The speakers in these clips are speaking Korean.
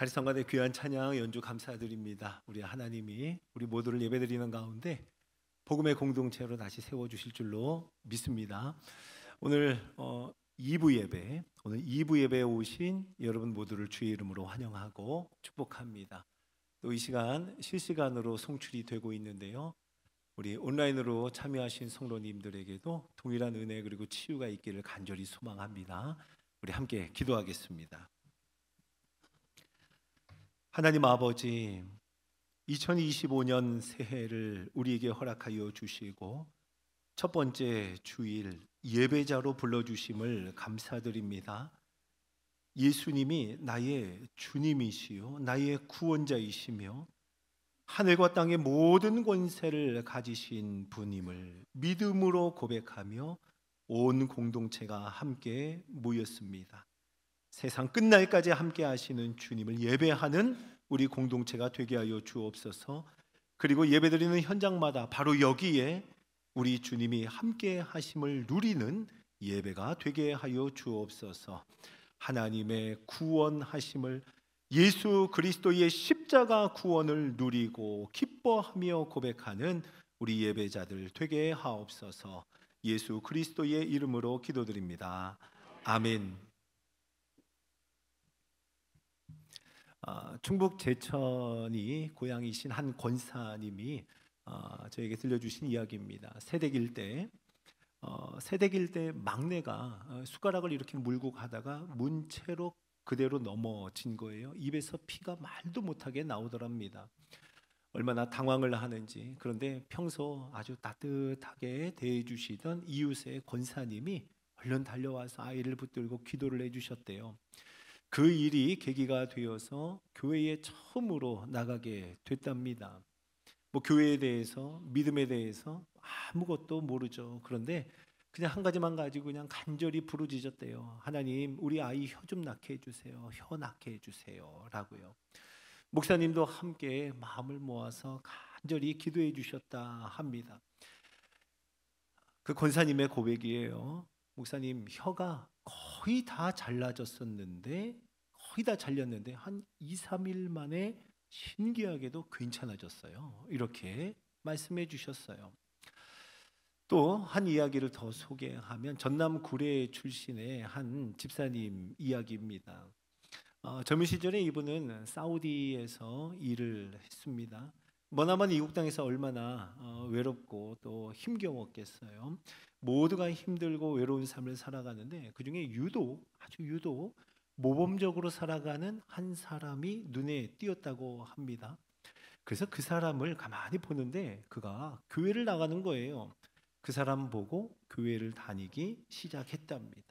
가리성관의 귀한 찬양 연주 감사드립니다. 우리 하나님이 우리 모두를 예배드리는 가운데 복음의 공동체로 다시 세워주실 줄로 믿습니다. 오늘 2부 예배에 오신 여러분 모두를 주의 이름으로 환영하고 축복합니다. 또 이 시간 실시간으로 송출이 되고 있는데요, 우리 온라인으로 참여하신 성도님들에게도 동일한 은혜 그리고 치유가 있기를 간절히 소망합니다. 우리 함께 기도하겠습니다. 하나님 아버지, 2025년 새해를 우리에게 허락하여 주시고 첫 번째 주일 예배자로 불러주심을 감사드립니다. 예수님이 나의 주님이시요 나의 구원자이시며 하늘과 땅의 모든 권세를 가지신 분임을 믿음으로 고백하며 온 공동체가 함께 모였습니다. 세상 끝날까지 함께 하시는 주님을 예배하는 우리 공동체가 되게 하여 주옵소서. 그리고 예배드리는 현장마다 바로 여기에 우리 주님이 함께 하심을 누리는 예배가 되게 하여 주옵소서. 하나님의 구원하심을, 예수 그리스도의 십자가 구원을 누리고 기뻐하며 고백하는 우리 예배자들 되게 하옵소서. 예수 그리스도의 이름으로 기도드립니다. 아멘. 충북 제천이 고향이신 한 권사님이 저에게 들려주신 이야기입니다. 새댁일 때 막내가 숟가락을 이렇게 물고 가다가 문채로 그대로 넘어진 거예요. 입에서 피가 말도 못하게 나오더랍니다. 얼마나 당황을 하는지. 그런데 평소 아주 따뜻하게 대해주시던 이웃의 권사님이 얼른 달려와서 아이를 붙들고 기도를 해주셨대요. 그 일이 계기가 되어서 교회에 처음으로 나가게 됐답니다. 교회에 대해서, 믿음에 대해서 아무것도 모르죠. 그런데 그냥 한 가지만 가지고 그냥 간절히 부르짖었대요. 하나님, 우리 아이 혀 좀 낳게 해주세요. 혀 낳게 해주세요 라고요. 목사님도 함께 마음을 모아서 간절히 기도해 주셨다 합니다. 그 권사님의 고백이에요. 목사님, 혀가 거의 다 잘렸는데 한 2, 3일 만에 신기하게도 괜찮아졌어요. 이렇게 말씀해 주셨어요. 또 한 이야기를 더 소개하면 전남 구례 출신의 한 집사님 이야기입니다. 젊은 시절에 이분은 사우디에서 일을 했습니다. 머나먼 이국 땅에서 얼마나 외롭고 또 힘겨웠겠어요. 모두가 힘들고 외로운 삶을 살아가는데 그중에 아주 유독 모범적으로 살아가는 한 사람이 눈에 띄었다고 합니다. 그래서 그 사람을 가만히 보는데 그가 교회를 나가는 거예요. 그 사람 보고 교회를 다니기 시작했답니다.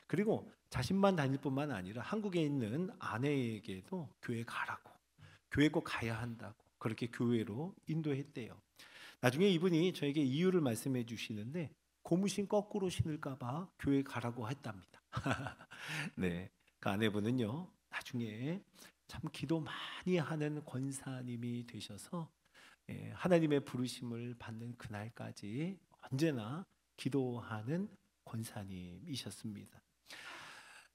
그리고 자신만 다닐 뿐만 아니라 한국에 있는 아내에게도 교회 가라고, 교회 꼭 가야 한다고 그렇게 교회로 인도했대요. 나중에 이분이 저에게 이유를 말씀해 주시는데 고무신 거꾸로 신을까 봐 교회 가라고 했답니다. 네, 그 아내분은요 나중에 참 기도 많이 하는 권사님이 되셔서 하나님의 부르심을 받는 그날까지 언제나 기도하는 권사님이셨습니다.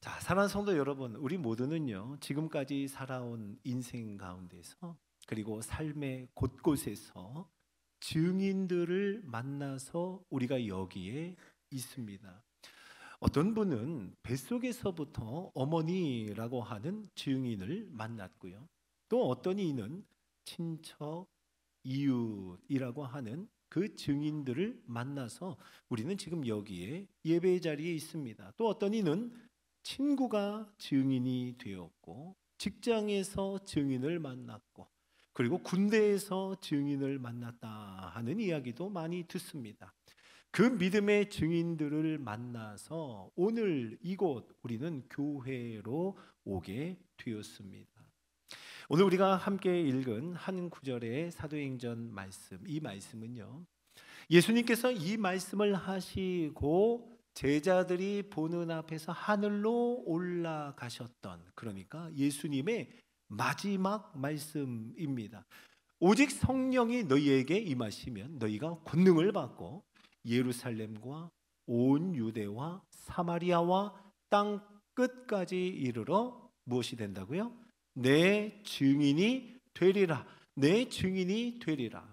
자, 사랑하는 성도 여러분, 우리 모두는요 지금까지 살아온 인생 가운데서 그리고 삶의 곳곳에서 증인들을 만나서 우리가 여기에 있습니다. 어떤 분은 뱃속에서부터 어머니라고 하는 증인을 만났고요. 또 어떤 이는 친척, 이웃이라고 하는 그 증인들을 만나서 우리는 지금 여기에 예배 자리에 있습니다. 또 어떤 이는 친구가 증인이 되었고 직장에서 증인을 만났고 그리고 군대에서 증인을 만났다 하는 이야기도 많이 듣습니다. 그 믿음의 증인들을 만나서 오늘 이곳 우리는 교회로 오게 되었습니다. 오늘 우리가 함께 읽은 한 구절의 사도행전 말씀, 이 말씀은요 예수님께서 이 말씀을 하시고 제자들이 보는 앞에서 하늘로 올라가셨던, 그러니까 예수님의 마지막 말씀입니다. 오직 성령이 너희에게 임하시면 너희가 권능을 받고 예루살렘과 온 유대와 사마리아와 땅 끝까지 이르러 무엇이 된다고요? 내 증인이 되리라. 내 증인이 되리라.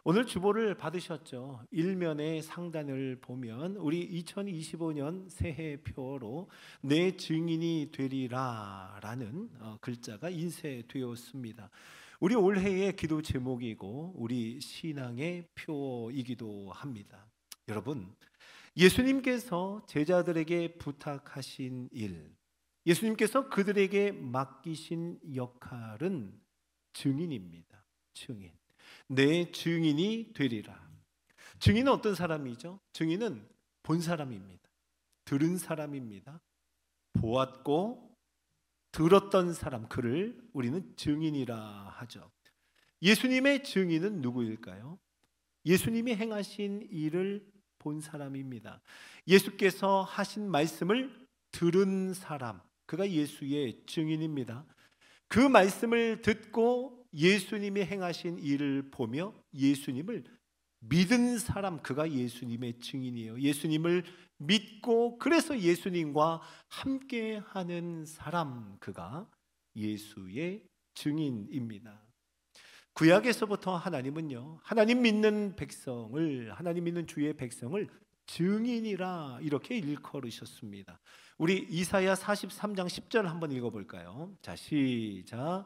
오늘 주보를 받으셨죠? 일면의 상단을 보면 우리 2025년 새해표로 내 증인이 되리라 라는 글자가 인쇄되었습니다. 우리 올해의 기도 제목이고 우리 신앙의 표이기도 합니다. 여러분, 예수님께서 제자들에게 부탁하신 일, 예수님께서 그들에게 맡기신 역할은 증인입니다. 증인. 내 증인이 되리라. 증인은 어떤 사람이죠? 증인은 본 사람입니다. 들은 사람입니다. 보았고 들었던 사람, 그를 우리는 증인이라 하죠. 예수님의 증인은 누구일까요? 예수님이 행하신 일을 본 사람입니다. 예수께서 하신 말씀을 들은 사람, 그가 예수의 증인입니다. 그 말씀을 듣고 예수님이 행하신 일을 보며 예수님을 믿은 사람, 그가 예수님의 증인이에요. 예수님을 믿고 그래서 예수님과 함께하는 사람, 그가 예수의 증인입니다. 구약에서부터 하나님은요, 하나님 믿는 백성을, 하나님 믿는 주의 백성을 증인이라 이렇게 일컬으셨습니다. 우리 이사야 43장 10절 한번 읽어볼까요? 자, 시작.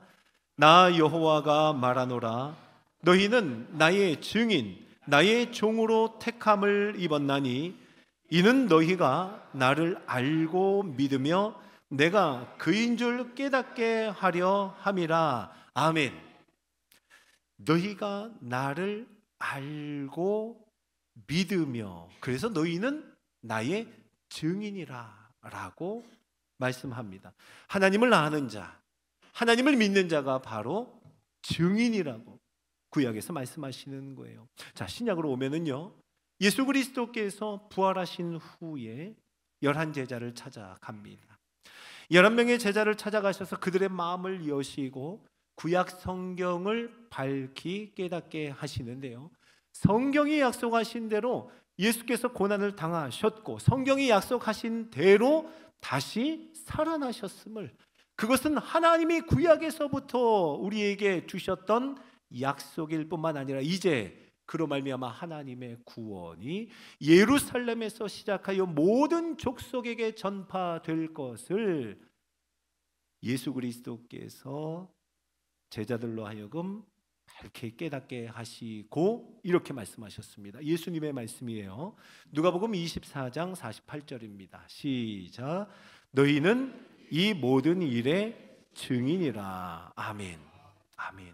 나 여호와가 말하노라. 너희는 나의 증인, 나의 종으로 택함을 입었나니 이는 너희가 나를 알고 믿으며 내가 그인 줄 깨닫게 하려 함이라. 아멘. 너희가 나를 알고 믿으며, 그래서 너희는 나의 증인이라 라고 말씀합니다. 하나님을 아는 자, 하나님을 믿는 자가 바로 증인이라고 구약에서 말씀하시는 거예요. 자, 신약으로 오면은요, 예수 그리스도께서 부활하신 후에 11제자를 찾아갑니다. 11명의 제자를 찾아가셔서 그들의 마음을 여시고 구약 성경을 밝히 깨닫게 하시는데요, 성경이 약속하신 대로 예수께서 고난을 당하셨고 성경이 약속하신 대로 다시 살아나셨음을, 그것은 하나님이 구약에서부터 우리에게 주셨던 약속일 뿐만 아니라 이제 그로 말미암아 하나님의 구원이 예루살렘에서 시작하여 모든 족속에게 전파될 것을 예수 그리스도께서 제자들로 하여금 밝게 깨닫게 하시고 이렇게 말씀하셨습니다. 예수님의 말씀이에요. 누가복음 24장 48절입니다. 시작. 너희는 이 모든 일의 증인이라. 아멘. 아멘.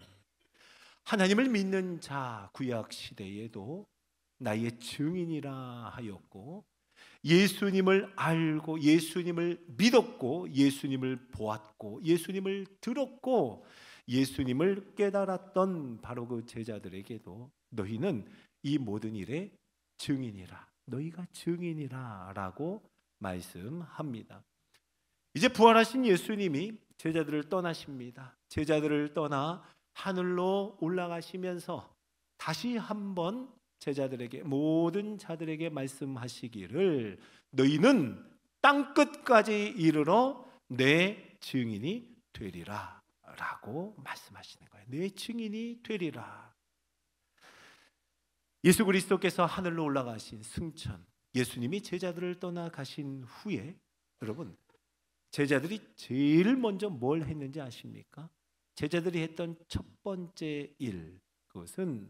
하나님을 믿는 자, 구약 시대에도 나의 증인이라 하였고, 예수님을 알고 예수님을 믿었고 예수님을 보았고 예수님을 들었고 예수님을 깨달았던 바로 그 제자들에게도 너희는 이 모든 일의 증인이라, 너희가 증인이라 라고 말씀합니다. 이제 부활하신 예수님이 제자들을 떠나십니다. 제자들을 떠나 하늘로 올라가시면서 다시 한번 제자들에게, 모든 자들에게 말씀하시기를 너희는 땅끝까지 이르러 내 증인이 되리라 라고 말씀하시는 거예요. 내 증인이 되리라. 예수 그리스도께서 하늘로 올라가신 승천, 예수님이 제자들을 떠나가신 후에 여러분, 제자들이 제일 먼저 뭘 했는지 아십니까? 제자들이 했던 첫 번째 일, 그것은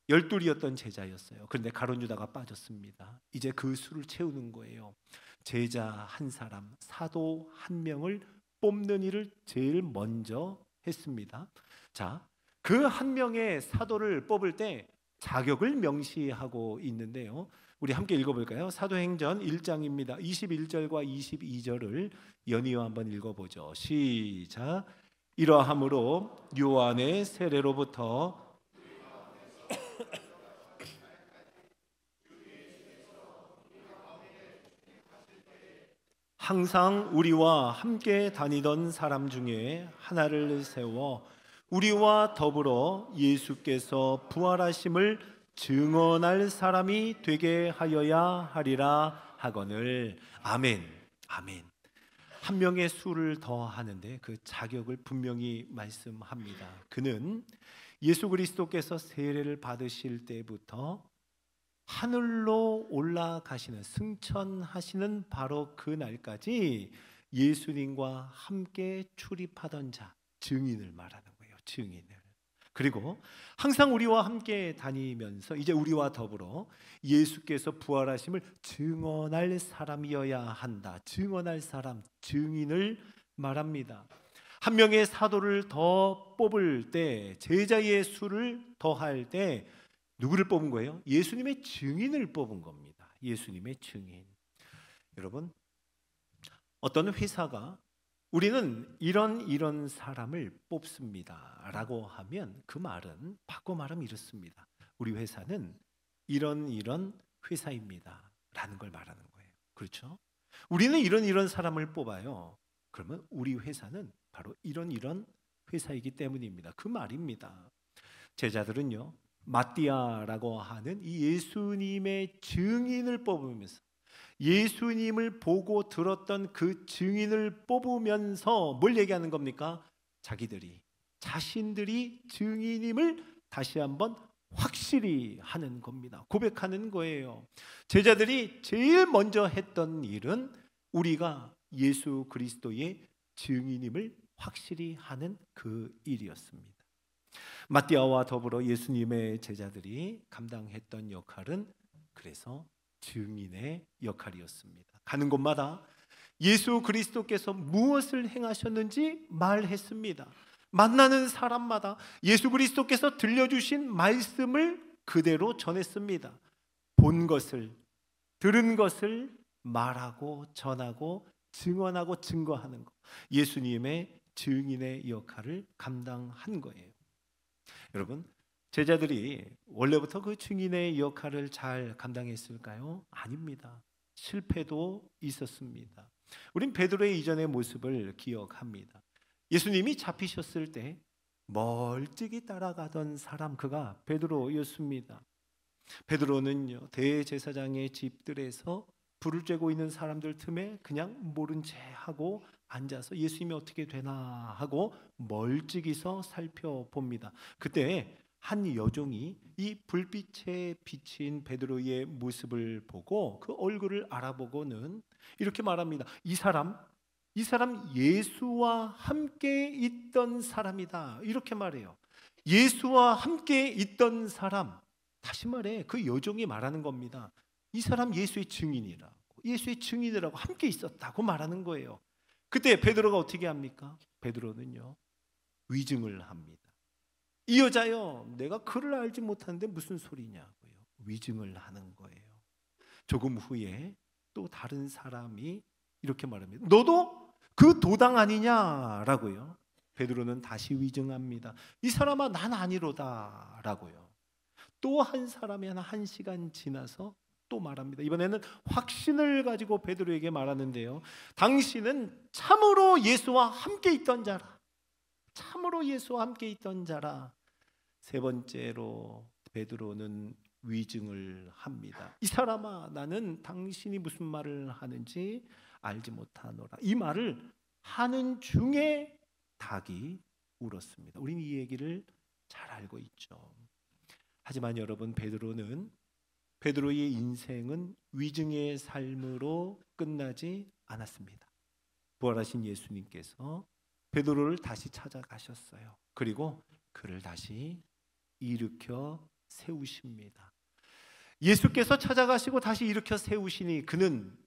12이었던 제자였어요. 그런데 가룟 유다가 빠졌습니다. 이제 그 수를 채우는 거예요. 제자 한 사람, 사도 한 명을 뽑는 일을 제일 먼저 했습니다. 자, 그 한 명의 사도를 뽑을 때 자격을 명시하고 있는데요, 우리 함께 읽어볼까요? 사도행전 1장입니다. 21절과 22절을 연이어 한번 읽어보죠. 시작. 이러함으로 요한의 세례로부터 항상 우리와 함께 다니던 사람 중에 하나를 세워 우리와 더불어 예수께서 부활하심을 증언할 사람이 되게 하여야 하리라 하거늘. 아멘. 아멘. 한 명의 수를 더하는데 그 자격을 분명히 말씀합니다. 그는 예수 그리스도께서 세례를 받으실 때부터 하늘로 올라가시는, 승천하시는 바로 그 날까지 예수님과 함께 출입하던 자, 증인을 말하는 거예요. 증인을. 그리고 항상 우리와 함께 다니면서 이제 우리와 더불어 예수께서 부활하심을 증언할 사람이어야 한다. 증언할 사람, 증인을 말합니다. 한 명의 사도를 더 뽑을 때, 제자의 수를 더할 때 누구를 뽑은 거예요? 예수님의 증인을 뽑은 겁니다. 예수님의 증인. 여러분, 어떤 회사가 우리는 이런 사람을 뽑습니다 라고 하면 그 말은, 바꿔 말하면 이렇습니다. 우리 회사는 이런 회사입니다 라는 걸 말하는 거예요. 그렇죠? 우리는 이런 사람을 뽑아요. 그러면 우리 회사는 바로 이런 회사이기 때문입니다. 그 말입니다. 제자들은요, 마띠아라고 하는 이 예수님의 증인을 뽑으면서, 예수님을 보고 들었던 그 증인을 뽑으면서 뭘 얘기하는 겁니까? 자신들이 증인임을 다시 한번 확실히 하는 겁니다. 고백하는 거예요. 제자들이 제일 먼저 했던 일은 우리가 예수 그리스도의 증인임을 확실히 하는 그 일이었습니다. 마띠아와 더불어 예수님의 제자들이 감당했던 역할은 그래서 증인의 역할이었습니다. 가는 곳마다 예수 그리스도께서 무엇을 행하셨는지 말했습니다. 만나는 사람마다 예수 그리스도께서 들려주신 말씀을 그대로 전했습니다. 본 것을, 들은 것을 말하고 전하고 증언하고 증거하는 것, 예수님의 증인의 역할을 감당한 거예요. 여러분, 제자들이 원래부터 그 증인의 역할을 잘 감당했을까요? 아닙니다. 실패도 있었습니다. 우린 베드로의 이전의 모습을 기억합니다. 예수님이 잡히셨을 때 멀찍이 따라가던 사람, 그가 베드로였습니다. 베드로는요, 대제사장의 집들에서 불을 쬐고 있는 사람들 틈에 그냥 모른 채 하고 앉아서 예수님이 어떻게 되나 하고 멀찍이서 살펴봅니다. 그때 한 여종이 이 불빛에 비친 베드로의 모습을 보고 그 얼굴을 알아보고는 이렇게 말합니다. 이 사람 예수와 함께 있던 사람이다. 이렇게 말해요. 예수와 함께 있던 사람. 다시 말해, 그 여종이 말하는 겁니다. 이 사람 예수의 증인이라고, 예수의 증인이라고 함께 있었다고 말하는 거예요. 그때 베드로가 어떻게 합니까? 베드로는요, 위증을 합니다. 이 여자요, 내가 그를 알지 못하는데 무슨 소리냐고요. 위증을 하는 거예요. 조금 후에 또 다른 사람이 이렇게 말합니다. 너도 그 도당 아니냐라고요. 베드로는 다시 위증합니다. 이 사람아, 난 아니로다 라고요. 또 한 사람이 한 시간 지나서 또 말합니다. 이번에는 확신을 가지고 베드로에게 말하는데요, 당신은 참으로 예수와 함께 있던 자라. 참으로 예수와 함께 있던 자라. 세 번째로 베드로는 위증을 합니다. 이 사람아, 나는 당신이 무슨 말을 하는지 알지 못하노라. 이 말을 하는 중에 닭이 울었습니다. 우리는 이 얘기를 잘 알고 있죠. 하지만 여러분, 베드로의 인생은 위증의 삶으로 끝나지 않았습니다. 부활하신 예수님께서 베드로를 다시 찾아가셨어요. 그리고 그를 다시 일으켜 세우십니다. 예수께서 찾아가시고 다시 일으켜 세우시니 그는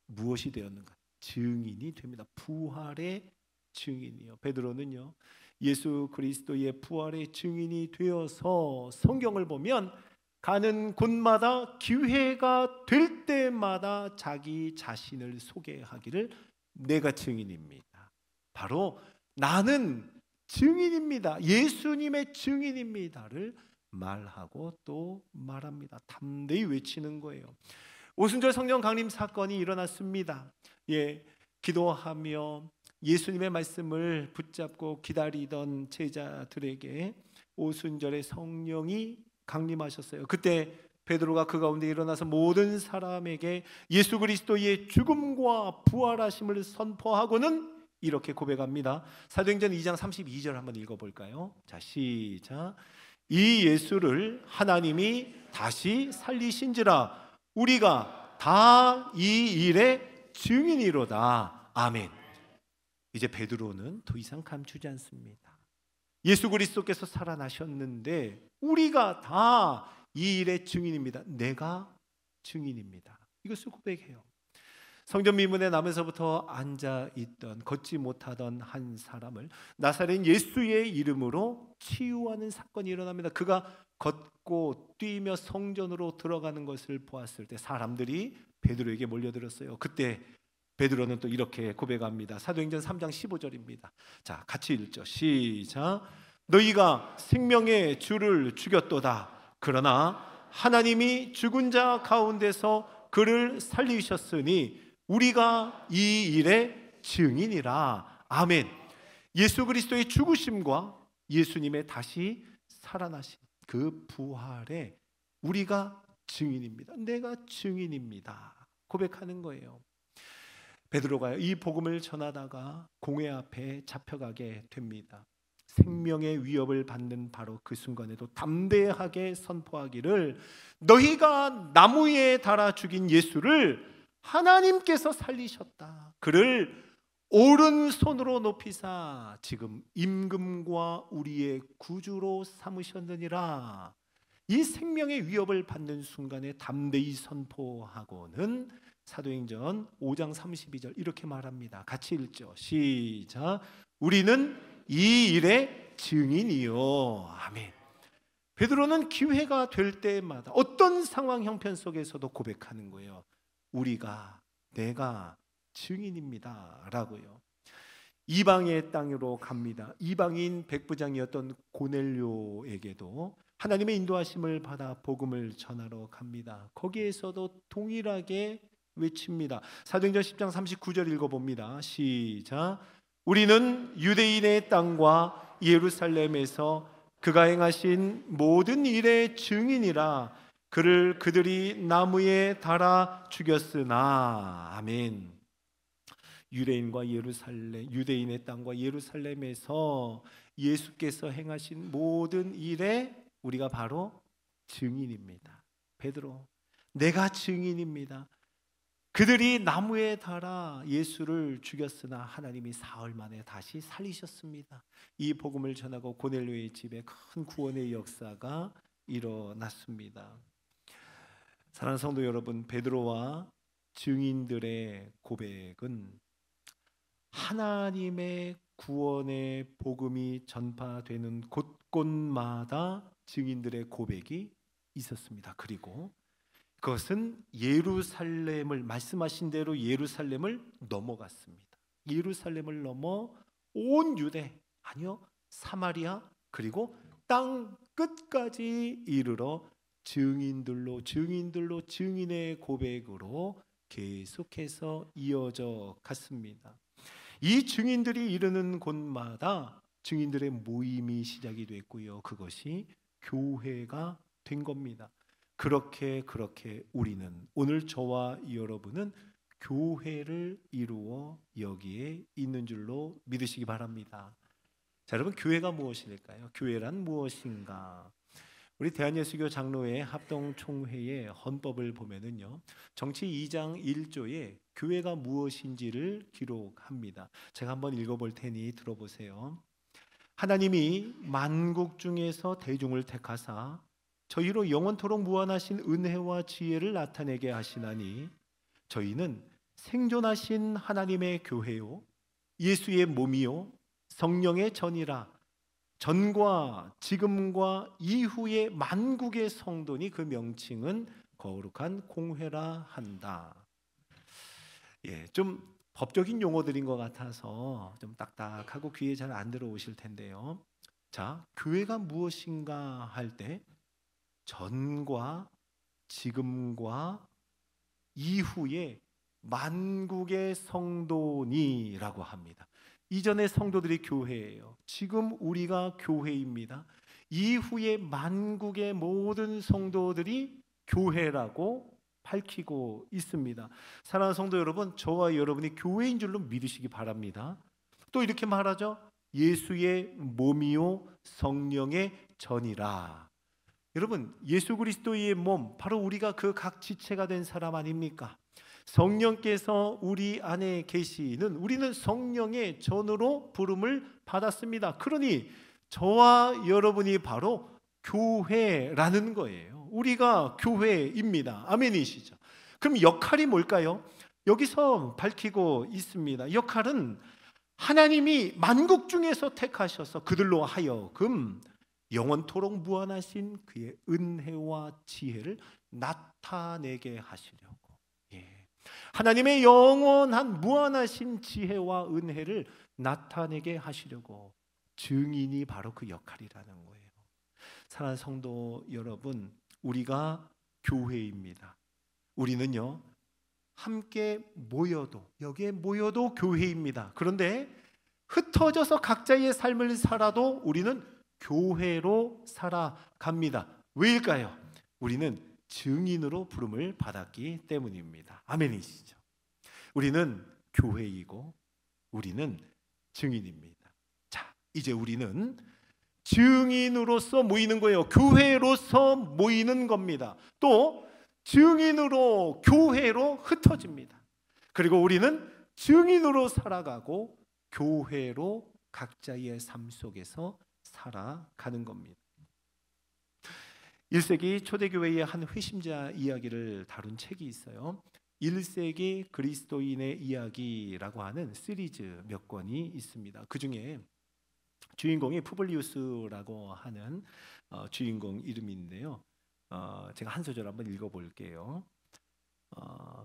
무엇이 되었는가? 증인이 됩니다. 부활의 증인이요. 베드로는요, 예수 그리스도의 부활의 증인이 되어서 성경을 보면 가는 곳마다 기회가 될 때마다 자기 자신을 소개하기를 내가 증인입니다. 바로 나는 증인입니다. 예수님의 증인입니다를 말하고 또 말합니다. 담대히 외치는 거예요. 오순절 성령 강림 사건이 일어났습니다. 기도하며 예수님의 말씀을 붙잡고 기다리던 제자들에게 오순절에 성령이 강림하셨어요. 그때 베드로가 그 가운데 일어나서 모든 사람에게 예수 그리스도의 죽음과 부활하심을 선포하고는 이렇게 고백합니다. 사도행전 2장 32절 한번 읽어볼까요? 자, 시작. 이 예수를 하나님이 다시 살리신지라 우리가 다 이 일의 증인이로다. 아멘. 이제 베드로는 더 이상 감추지 않습니다. 예수 그리스도께서 살아나셨는데 우리가 다 이 일의 증인입니다. 내가 증인입니다. 이것을 고백해요. 성전 미문에 나면서부터 앉아있던 걷지 못하던 한 사람을 나사렛 예수의 이름으로 치유하는 사건이 일어납니다. 그가 걷고 뛰며 성전으로 들어가는 것을 보았을 때 사람들이 베드로에게 몰려들었어요. 그때 베드로는 또 이렇게 고백합니다. 사도행전 3장 15절입니다. 자, 같이 읽죠. 시작. 너희가 생명의 주를 죽였도다. 그러나 하나님이 죽은 자 가운데서 그를 살리셨으니 우리가 이 일의 증인이라. 아멘. 예수 그리스도의 죽으심과 예수님의 다시 살아나신 그 부활에 우리가 증인입니다. 내가 증인입니다. 고백하는 거예요. 베드로가 이 복음을 전하다가 공회 앞에 잡혀가게 됩니다. 생명의 위협을 받는 바로 그 순간에도 담대하게 선포하기를 너희가 나무에 달아 죽인 예수를 하나님께서 살리셨다. 그를 오른손으로 높이사 지금 임금과 우리의 구주로 삼으셨느니라. 이 생명의 위협을 받는 순간에 담대히 선포하고는 사도행전 5장 32절 이렇게 말합니다. 같이 읽죠. 시작. 우리는 이 일의 증인이요. 아멘. 베드로는 기회가 될 때마다 어떤 상황 형편 속에서도 고백하는 거예요. 내가 증인입니다 라고요. 이방의 땅으로 갑니다. 이방인 백부장이었던 고넬료에게도 하나님의 인도하심을 받아 복음을 전하러 갑니다. 거기에서도 동일하게 외칩니다. 사도행전 10장 39절 읽어봅니다. 시작. 우리는 유대인의 땅과 예루살렘에서 그가 행하신 모든 일의 증인이라. 그를 그들이 나무에 달아 죽였으나. 아멘. 유대인의 땅과 예루살렘에서 예수께서 행하신 모든 일에 우리가 바로 증인입니다. 베드로, 내가 증인입니다. 그들이 나무에 달아 예수를 죽였으나 하나님이 사흘 만에 다시 살리셨습니다. 이 복음을 전하고 고넬료의 집에 큰 구원의 역사가 일어났습니다. 사랑하는 성도 여러분, 베드로와 증인들의 고백은 하나님의 구원의 복음이 전파되는 곳곳마다 증인들의 고백이 있었습니다. 그리고 그것은 예루살렘을, 말씀하신 대로 예루살렘을 넘어갔습니다. 예루살렘을 넘어 온 유대, 아니요, 사마리아, 그리고 땅 끝까지 이르러 증인의 고백으로 계속해서 이어져 갔습니다. 이 증인들이 이르는 곳마다 증인들의 모임이 시작이 됐고요. 그것이 교회가 된 겁니다. 그렇게 우리는, 오늘 저와 여러분은 교회를 이루어 여기에 있는 줄로 믿으시기 바랍니다. 자, 여러분, 교회가 무엇일까요? 교회란 무엇인가? 우리 대한예수교 장로회 합동총회의 헌법을 보면은요, 정치 2장 1조에 교회가 무엇인지를 기록합니다. 제가 한번 읽어볼 테니 들어보세요. 하나님이 만국 중에서 대중을 택하사 저희로 영원토록 무한하신 은혜와 지혜를 나타내게 하시나니 저희는 생존하신 하나님의 교회요 예수의 몸이요 성령의 전이라. 전과 지금과 이후의 만국의 성도니 그 명칭은 거룩한 공회라 한다. 좀 법적인 용어들인 것 같아서 좀 딱딱하고 귀에 잘 안 들어오실 텐데요. 자, 교회가 무엇인가 할 때 전과 지금과 이후의 만국의 성도니라고 합니다. 이전의 성도들이 교회예요. 지금 우리가 교회입니다. 이후의 만국의 모든 성도들이 교회라고 밝히고 있습니다. 사랑하는 성도 여러분, 저와 여러분이 교회인 줄로 믿으시기 바랍니다. 또 이렇게 말하죠. 예수의 몸이요 성령의 전이라. 여러분, 예수 그리스도의 몸, 바로 우리가 그 각 지체가 된 사람 아닙니까? 성령께서 우리 안에 계시는, 우리는 성령의 전으로 부름을 받았습니다. 그러니 저와 여러분이 바로 교회라는 거예요. 우리가 교회입니다. 아멘이시죠? 그럼 역할이 뭘까요? 여기서 밝히고 있습니다. 역할은 하나님이 만국 중에서 택하셔서 그들로 하여금 영원토록 무한하신 그의 은혜와 지혜를 나타내게 하시려고. 하나님의 영원한 무한하신 지혜와 은혜를 나타내게 하시려고 증인이 바로 그 역할이라는 거예요. 사랑하는 성도 여러분, 우리가 교회입니다. 우리는요 함께 모여도, 여기에 모여도 교회입니다. 그런데 흩어져서 각자의 삶을 살아도 우리는 교회로 살아갑니다. 왜일까요? 우리는 증인으로 부름을 받았기 때문입니다. 아멘이시죠? 우리는 교회이고 우리는 증인입니다. 자, 이제 우리는 증인으로서 모이는 거예요. 교회로서 모이는 겁니다. 또 증인으로 교회로 흩어집니다. 그리고 우리는 증인으로 살아가고 교회로 각자의 삶 속에서 살아가는 겁니다. 1세기 초대교회의 한 회심자 이야기를 다룬 책이 있어요. 1세기 그리스도인의 이야기라고 하는 시리즈 몇 권이 있습니다. 그 중에 주인공이 푸블리우스라고 하는 주인공 이름인데요. 제가 한 소절 한번 읽어볼게요.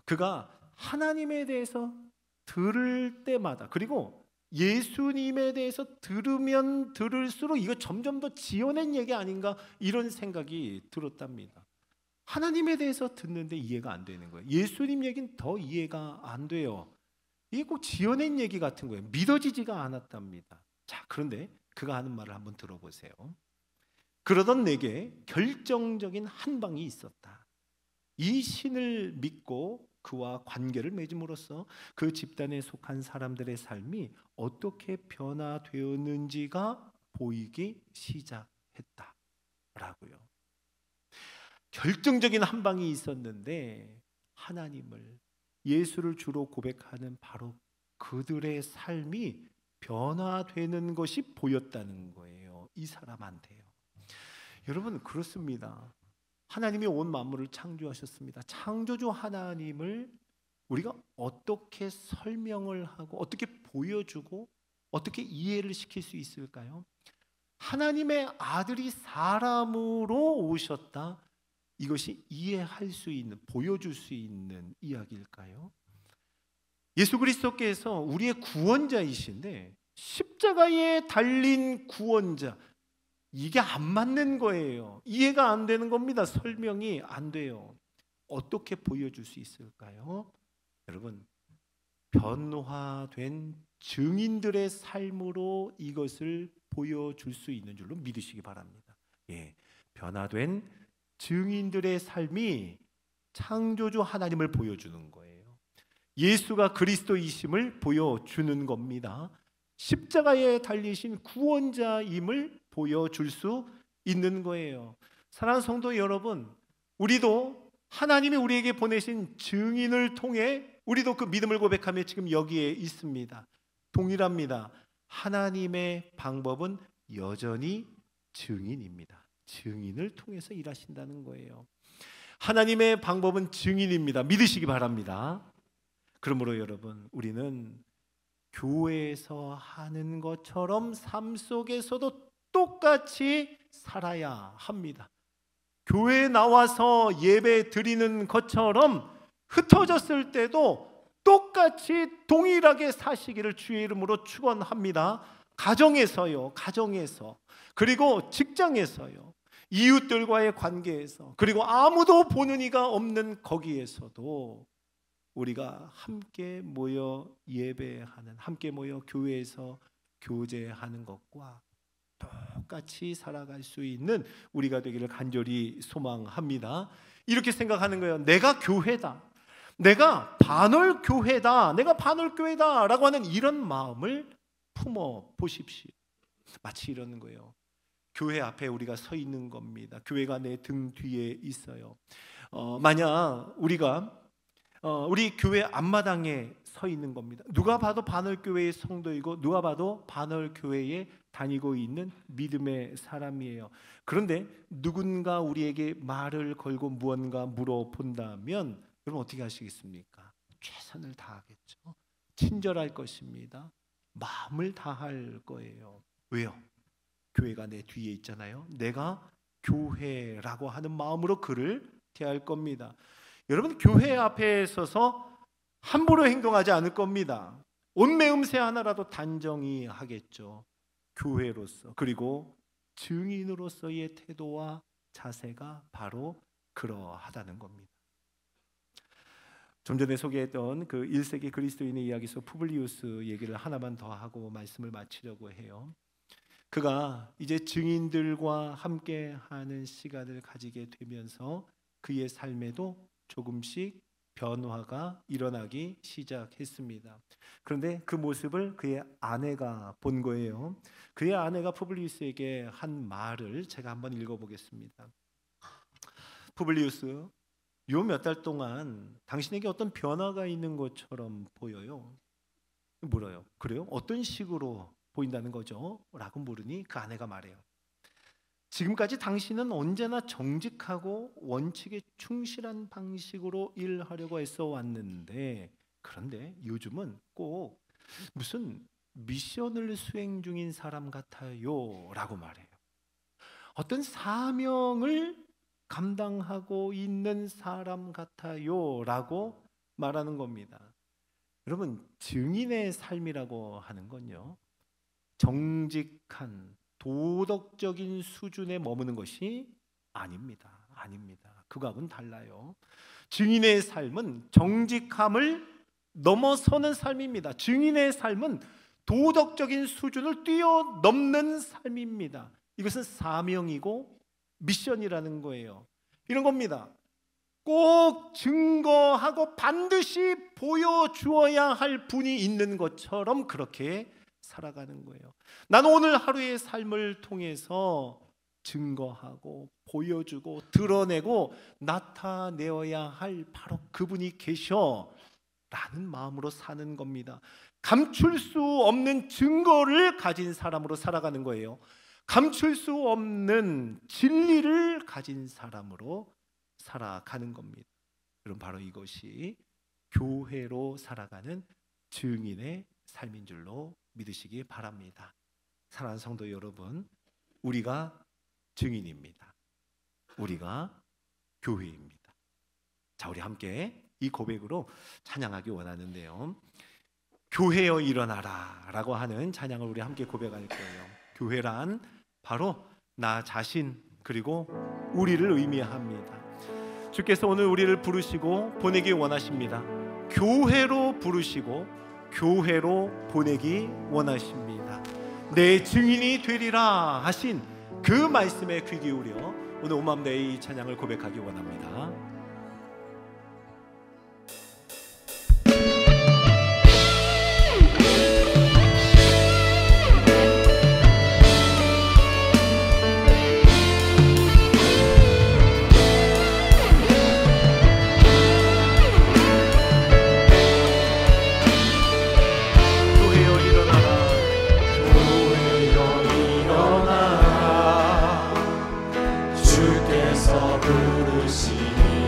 그가 하나님에 대해서 들을 때마다, 그리고 예수님에 대해서 들으면 들을수록 이거 점점 더 지어낸 얘기 아닌가, 이런 생각이 들었답니다. 하나님에 대해서 듣는데 이해가 안 되는 거예요. 예수님 얘기는 더 이해가 안 돼요. 이게 꼭 지어낸 얘기 같은 거예요. 믿어지지가 않았답니다. 자, 그런데 그가 하는 말을 한번 들어보세요. 그러던 내게 결정적인 한 방이 있었다. 이 신을 믿고 그와 관계를 맺음으로써 그 집단에 속한 사람들의 삶이 어떻게 변화되었는지가 보이기 시작했다라고요. 결정적인 한 방이 있었는데 하나님을, 예수를 주로 고백하는 바로 그들의 삶이 변화되는 것이 보였다는 거예요. 이 사람한테요. 여러분, 그렇습니다. 하나님이 온 만물을 창조하셨습니다. 창조주 하나님을 우리가 어떻게 설명을 하고 어떻게 보여주고 어떻게 이해를 시킬 수 있을까요? 하나님의 아들이 사람으로 오셨다. 이것이 이해할 수 있는, 보여줄 수 있는 이야기일까요? 예수 그리스도께서 우리의 구원자이신데 십자가에 달린 구원자, 이게 안 맞는 거예요. 이해가 안 되는 겁니다. 설명이 안 돼요. 어떻게 보여줄 수 있을까요? 여러분, 변화된 증인들의 삶으로 이것을 보여줄 수 있는 줄로 믿으시기 바랍니다. 변화된 증인들의 삶이 창조주 하나님을 보여주는 거예요. 예수가 그리스도이심을 보여주는 겁니다. 십자가에 달리신 구원자임을 보여줄 수 있는 거예요. 사랑하는 성도 여러분, 우리도 하나님이 우리에게 보내신 증인을 통해 우리도 그 믿음을 고백하며 지금 여기에 있습니다. 동일합니다. 하나님의 방법은 여전히 증인입니다. 증인을 통해서 일하신다는 거예요. 하나님의 방법은 증인입니다. 믿으시기 바랍니다. 그러므로 여러분, 우리는 교회에서 하는 것처럼 삶 속에서도 똑같이 살아야 합니다. 교회에 나와서 예배 드리는 것처럼 흩어졌을 때도 똑같이 동일하게 사시기를 주의 이름으로 축원합니다. 가정에서요, 가정에서, 그리고 직장에서요, 이웃들과의 관계에서, 그리고 아무도 보는 이가 없는 거기에서도 우리가 함께 모여 예배하는, 함께 모여 교회에서 교제하는 것과 똑같이 살아갈 수 있는 우리가 되기를 간절히 소망합니다. 이렇게 생각하는 거예요. 내가 교회다, 내가 반월교회다, 내가 반월교회다 라고 하는 이런 마음을 품어 보십시오. 마치 이러는 거예요. 교회 앞에 우리가 서 있는 겁니다. 교회가 내 등 뒤에 있어요. 만약 우리가 우리 교회 앞마당에 서 있는 겁니다. 누가 봐도 반월교회의 성도이고 누가 봐도 반월교회에 다니고 있는 믿음의 사람이에요. 그런데 누군가 우리에게 말을 걸고 무언가 물어본다면 여러분 어떻게 하시겠습니까? 최선을 다하겠죠. 친절할 것입니다. 마음을 다할 거예요. 왜요? 교회가 내 뒤에 있잖아요. 내가 교회라고 하는 마음으로 그를 대할 겁니다. 여러분 교회 앞에 서서 함부로 행동하지 않을 겁니다. 옷매음새 하나라도 단정히 하겠죠. 교회로서 그리고 증인으로서의 태도와 자세가 바로 그러하다는 겁니다. 좀 전에 소개했던 그 1세기 그리스도인의 이야기서 푸블리우스 얘기를 하나만 더 하고 말씀을 마치려고 해요. 그가 이제 증인들과 함께하는 시간을 가지게 되면서 그의 삶에도 조금씩 변화가 일어나기 시작했습니다. 그런데 그 모습을 그의 아내가 본 거예요. 그의 아내가 푸블리우스에게 한 말을 제가 한번 읽어보겠습니다. 푸블리우스, 요 몇 달 동안 당신에게 어떤 변화가 있는 것처럼 보여요. 물어요. 그래요? 어떤 식으로 보인다는 거죠? 라고 물으니 그 아내가 말해요. 지금까지 당신은 언제나 정직하고 원칙에 충실한 방식으로 일하려고 애써 왔는데 그런데 요즘은 꼭 무슨 미션을 수행 중인 사람 같아요 라고 말해요. 어떤 사명을 감당하고 있는 사람 같아요 라고 말하는 겁니다. 여러분 증인의 삶이라고 하는 건요, 정직한 도덕적인 수준에 머무는 것이 아닙니다. 그거하고는 달라요. 증인의 삶은 정직함을 넘어서는 삶입니다. 증인의 삶은 도덕적인 수준을 뛰어넘는 삶입니다. 이것은 사명이고 미션이라는 거예요. 이런 겁니다. 꼭 증거하고 반드시 보여주어야 할 분이 있는 것처럼 그렇게 살아가는 거예요. 나는 오늘 하루의 삶을 통해서 증거하고 보여주고 드러내고 나타내어야 할 바로 그분이 계셔 라는 마음으로 사는 겁니다. 감출 수 없는 증거를 가진 사람으로 살아가는 거예요. 감출 수 없는 진리를 가진 사람으로 살아가는 겁니다. 그럼 바로 이것이 교회로 살아가는 증인의 삶인 줄로 믿으시기 바랍니다. 사랑하는 성도 여러분, 우리가 증인입니다. 우리가 교회입니다. 자, 우리 함께 이 고백으로 찬양하기 원하는데요. 교회여 일어나라 라고 하는 찬양을 우리 함께 고백할 거예요. 교회란 바로 나 자신 그리고 우리를 의미합니다. 주께서 오늘 우리를 부르시고 보내기 원하십니다. 교회로 부르시고 교회로 보내기 원하십니다. 내 증인이 되리라 하신 그 말씀에 귀 기울여 오늘 온 마음 다해 이 찬양을 고백하기 원합니다. 주께서 부르시니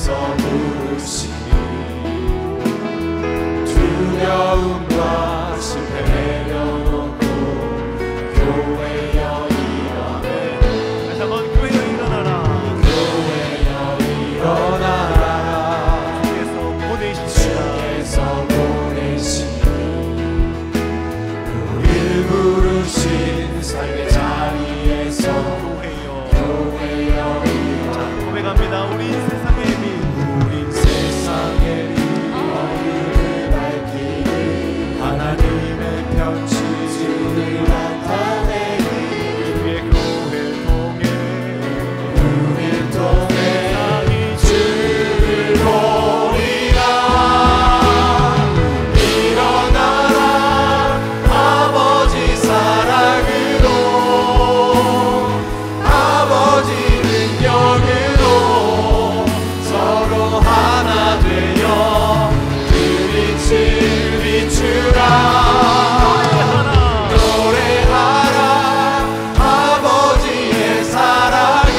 주께서 부르시니 두려움과 실패 내려놓고 교회여 일어나. 다시 한번 교회여 일어나라. 교회여 일어나라. 주께서 보내시니 우리를 부르신 삶의 자리에서 교회여 일어나. 고백합니다. 우리 세상의 빛, 우린 세상의 빛, 어둠을 밝히는 하나님의 편지를 나타내니 주의 교회를 통해 우릴 통해 주를 보리라. 일어나라 아버지 사랑으로, 아버지 능력으로 서로 하나 되어 그 빛을 비추라. 노래하라 아버지의 사랑을,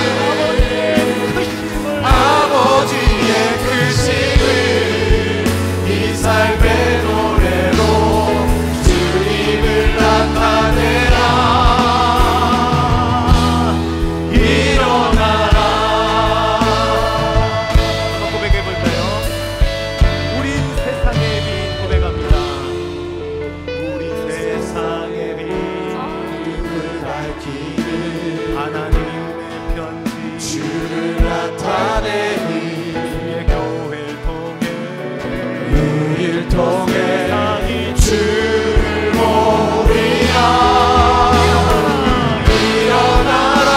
아버지의 크심을 이 삶의 노래로 주님을 나타내라. 일어나라. 한번 고백해볼까요? 우린 세상의 빛 고백합니다. 우리 세상의 빛, 주를 밝히는 하나님의 편지, 주를 나타내니 주의 교회를 통해 우릴 통해 세상이 주를 보리라. 일어나라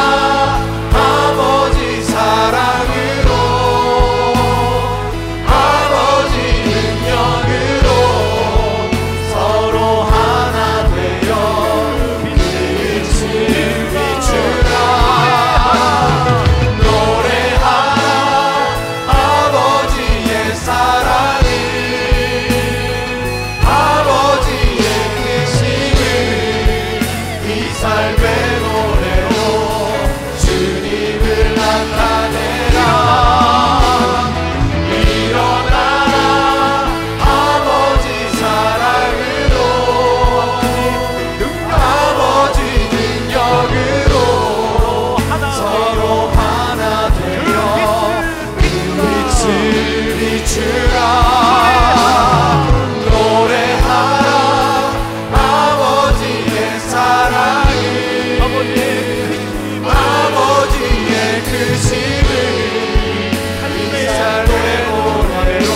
아버지 사랑으로, 아버지 능력으로 서로 하나 되어 빛을 비추라. 노래하라 아버지의 사랑을, 아버지의 크심을 이 삶의 노래로 주님을 나타내라. 일어나라 아버지 사랑으로, 아버지 능력으로 서로 하나 되어 빛을 비추라. 노래하라 아버지의 사랑을, 아버지의 크심을 이 삶의 노래로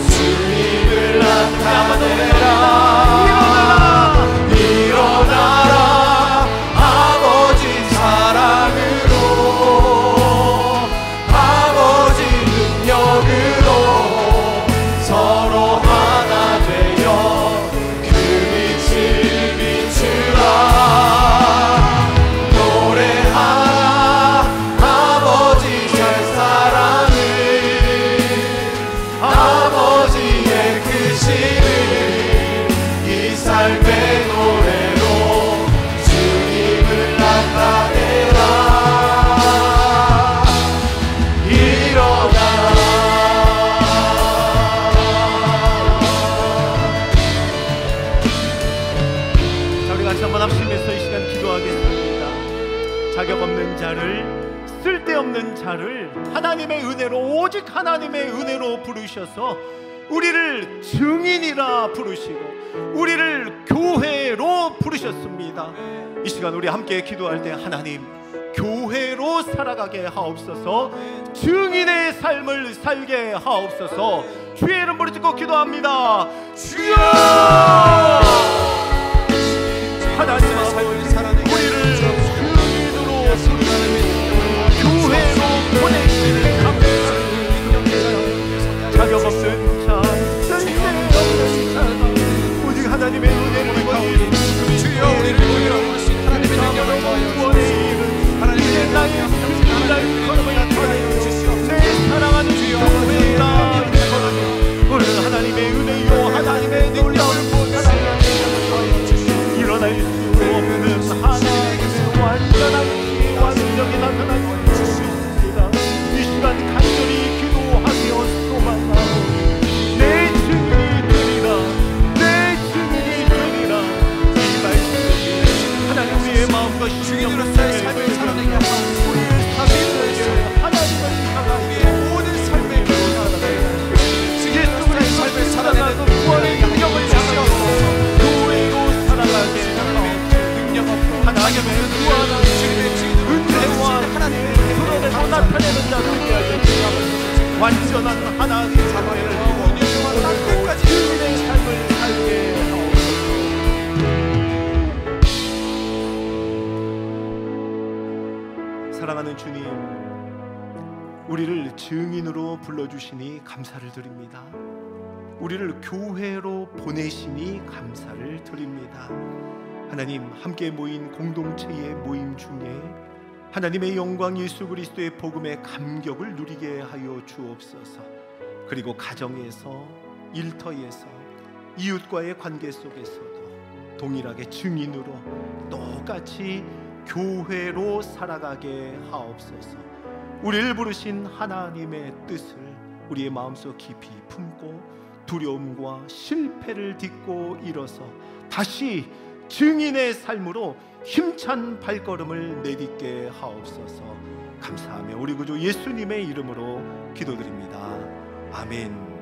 주님을 나타내라. 일어나라 아버지 사랑으로, 아버지 능력으로 서로 하나 되어 그 빛을 비추라. 노래하라 아버지의 사랑을, 아버지의 크심을 이 삶의 노래로 주님을 나타내라. 일어나라. 자, 우리 같이 한번 합심해서 이 시간 기도하겠습니다. 자격 없는 자를, 쓸데없는 자를 하나님의 은혜로, 오직 하나님의 은혜로 부르셔서 우리를 증인이라 부르시고 우리를 교회로 부르셨습니다. 이 시간 우리 함께 기도할 때 하나님, 교회로 살아가게 하옵소서. 증인의 삶을 살게 하옵소서. 주의 이름 부르짖고 기도합니다. 주여! 하나님 앞에 우리를 증인으로 교회로 보내시는 감사합니다. 자격 없는 자, 쓸데없는 자, 오직 하나님의 은혜를 입은 주여 우리를 보이라고 하신 하나님의 능력을 구원의 하나님의 나의 승리를 걸음을 나타내어 주시옵소서. 내 사랑하는 교회가 오늘 하나님의 은혜요 하나님의 능력을 보여주시옵소서. 완전한 하나님의 자녀를 되고 날 때까지 주님의 삶을 살게 하옵소서. 사랑하는 주님, 우리를 증인으로 불러주시니 감사를 드립니다. 우리를 교회로 보내시니 감사를 드립니다. 하나님, 함께 모인 공동체의 모임 중에 하나님의 영광 예수 그리스도의 복음의 감격을 누리게 하여 주옵소서. 그리고 가정에서, 일터에서, 이웃과의 관계 속에서도 동일하게 증인으로 똑같이 교회로 살아가게 하옵소서. 우리를 부르신 하나님의 뜻을 우리의 마음속 깊이 품고 두려움과 실패를 딛고 일어서 다시 증인의 삶으로 힘찬 발걸음을 내딛게 하옵소서. 감사하며 우리 구주 예수님의 이름으로 기도드립니다. 아멘.